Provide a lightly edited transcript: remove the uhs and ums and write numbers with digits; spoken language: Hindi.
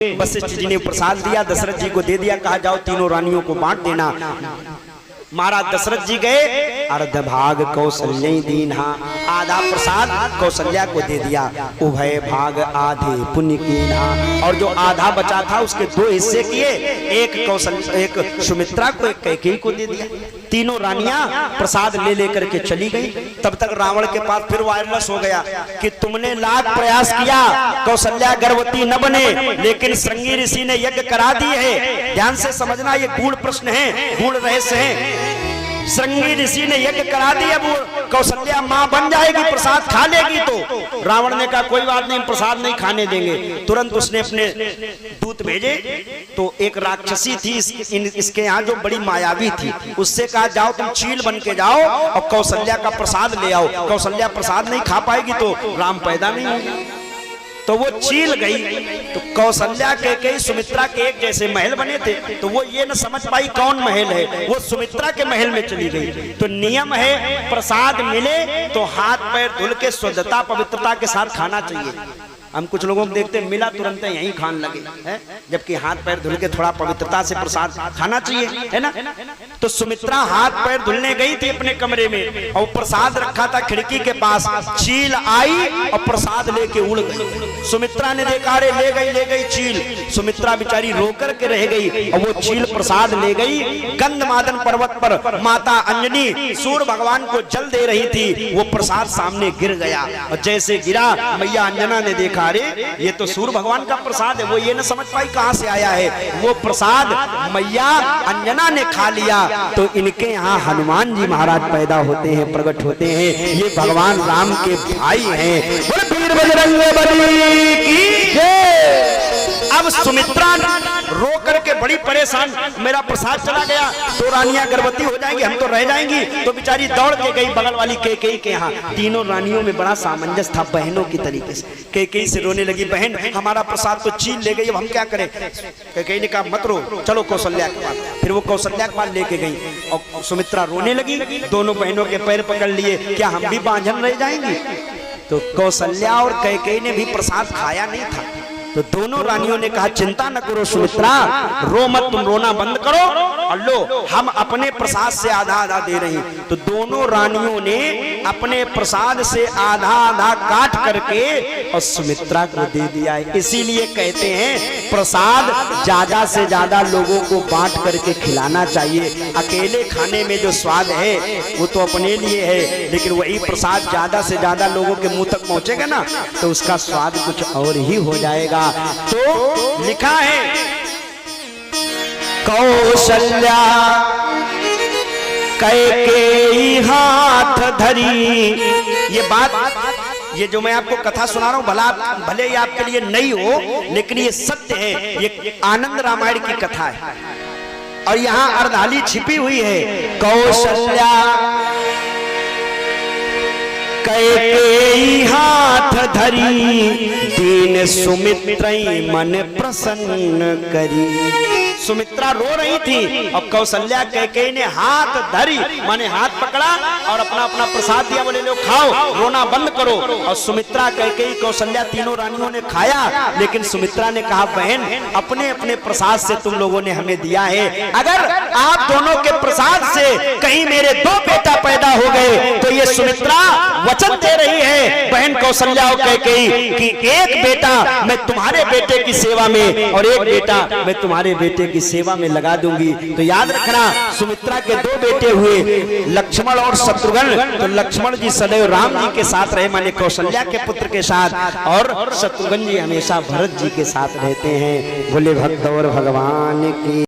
वशिष्ठ जी ने प्रसाद दिया, दशरथ जी को दे दिया, कहा जाओ तीनों रानियों को बांट देना। महाराज दशरथ जी गए, अर्ध भाग कौशल्या दीन्हा, आधा प्रसाद कौशल्या को दे दिया, उभय भाग आधे पुण्य कीन्हा, और जो आधा बचा था उसके दो हिस्से किए, एक सुमित्रा को, एक कैकेयी को दे दिया। तीनों रानियां प्रसाद ले लेकर के चली गई। तब तक रावण के पास फिर वायरलेस हो गया कि तुमने लाख प्रयास किया कौशल्या गर्भवती न बने, लेकिन श्रृंगी ऋषि ने यज्ञ करा दी है। ध्यान से समझना, ये गूढ़ प्रश्न है, गूढ़ रहस्य है। श्रृंगी ऋषि ने यज्ञ करा दी, अब कौशल्या मां बन जाएगी, प्रसाद खा लेगी। तो रावण ने कहा कोई बात नहीं, प्रसाद नहीं खाने देंगे। तुरंत उसने अपने दूत भेजे, तो एक राक्षसी थी इसके यहाँ जो बड़ी मायावी थी, उससे कहा जाओ तुम चील बन के जाओ और कौशल्या का प्रसाद ले आओ। कौशल्या प्रसाद नहीं खा पाएगी तो राम पैदा नहीं होंगे। तो वो चील गई, तो कौशल्या कैकेयी सुमित्रा के एक जैसे महल बने थे, तो वो ये न समझ पाई कौन महल है, वो सुमित्रा के महल में चली गई। तो नियम है प्रसाद मिले तो हाथ पैर धुल के शुद्धता पवित्रता के साथ खाना चाहिए। हम कुछ लोगों को देखते मिला तुरंत यहीं खान लगे हैं, जबकि हाथ पैर धुल के थोड़ा पवित्रता से प्रसाद खाना चाहिए, है ना। तो सुमित्रा हाथ पैर धुलने गई थी अपने कमरे में, और प्रसाद रखा था खिड़की के पास। चील आई और प्रसाद लेके उड़ गई। सुमित्रा ने देखा, अरे ले गई चील। सुमित्रा बेचारी रोकर के रह गई, और वो चील प्रसाद ले गई। गंधमादन पर्वत पर माता अंजनी सूर्य भगवान को जल दे रही थी, वो प्रसाद सामने गिर गया, और जैसे गिरा मैया अंजना ने देखा, अरे ये तो सूर्य भगवान का प्रसाद है। वो ये न समझ पाई कहां से आया है, वो प्रसाद मैया अंजना ने खा लिया। तो इनके यहाँ हनुमान जी महाराज पैदा होते हैं, प्रकट होते हैं। ये भगवान राम के भाई हैं। वीर बजरंगबली की जय। अब सुमित्रा रो करके बड़ी परेशान, मेरा प्रसाद चला गया, तो रानियां गर्भवती हो जाएंगी, हम तो रह जाएंगी। तो बेचारी दौड़ के गई बगल वाली कैकेयी के यहाँ। तीनों रानियों में बड़ा सामंजस्य था, बहनों की तरीके से। कैकेयी से रोने लगी, बहन हमारा प्रसाद तो छीन ले गई, अब हम क्या करें। कैकेयी ने कहा मत रो, चलो कौशल्या के पास। फिर वो कौशल्या के पास लेके गई, और सुमित्रा रोने लगी। दोनों बहनों के पैर पकड़ लिए, क्या हम भी बांझन रह जाएंगी। तो कौशल्या और कैकेयी ने भी प्रसाद खाया नहीं था। तो दोनों रानियों ने कहा चिंता न करो सुमित्रा, रो मत, तुम रोना बंद करो, और लो हम अपने प्रसाद से आधा आधा दे रही। तो दोनों रानियों ने अपने प्रसाद से आधा आधा काट करके और सुमित्रा को दे दिया है। इसीलिए कहते हैं प्रसाद ज्यादा से ज्यादा लोगों को बांट करके खिलाना चाहिए। अकेले खाने में जो स्वाद है वो तो अपने लिए है, लेकिन वही प्रसाद ज्यादा से ज्यादा लोगों के मुंह तक पहुंचेगा ना, तो उसका स्वाद कुछ और ही हो जाएगा। तो लिखा है कौशल्या कैकेयी हाथ धरी। ये बात, ये जो मैं आपको कथा सुना रहा हूं भले ही आपके लिए नई हो, लेकिन ये सत्य है। ये आनंद रामायण की कथा है, और यहां अर्धाली छिपी हुई है। कौशल्या कैकेयी हाथ धरी, दीन सुमित्रई मन प्रसन्न करी। सुमित्रा रो रही थी, और कौशल्या कैकेयी ने हाथ धरी, माने हाथ पकड़ा और अपना अपना प्रसाद दिया, बोले लो खाओ, रोना बंद करो। और सुमित्रा कैकेयी कौशल्या तीनों रानियों ने खाया, लेकिन सुमित्रा ने कहा बहन अपने अपने प्रसाद से तुम लोगों ने हमें दिया है, अगर आप दोनों के प्रसाद से कहीं मेरे दो बेटा पैदा हो गए तो ये सुमित्रा वचन दे रही है बहन कौशल्या और कैकेयी कि एक बेटा मैं तुम्हारे बेटे की सेवा में और एक बेटा मैं तुम्हारे बेटे की सेवा में लगा दूंगी। तो याद रखना, सुमित्रा के दो बेटे हुए लक्ष्मण और शत्रुघ्न। तो लक्ष्मण जी सदैव राम जी के साथ रहे, माने कौशल्या के पुत्र के साथ, और शत्रुघ्न जी हमेशा भरत जी के साथ रहते हैं। बोले भक्त और भगवान की।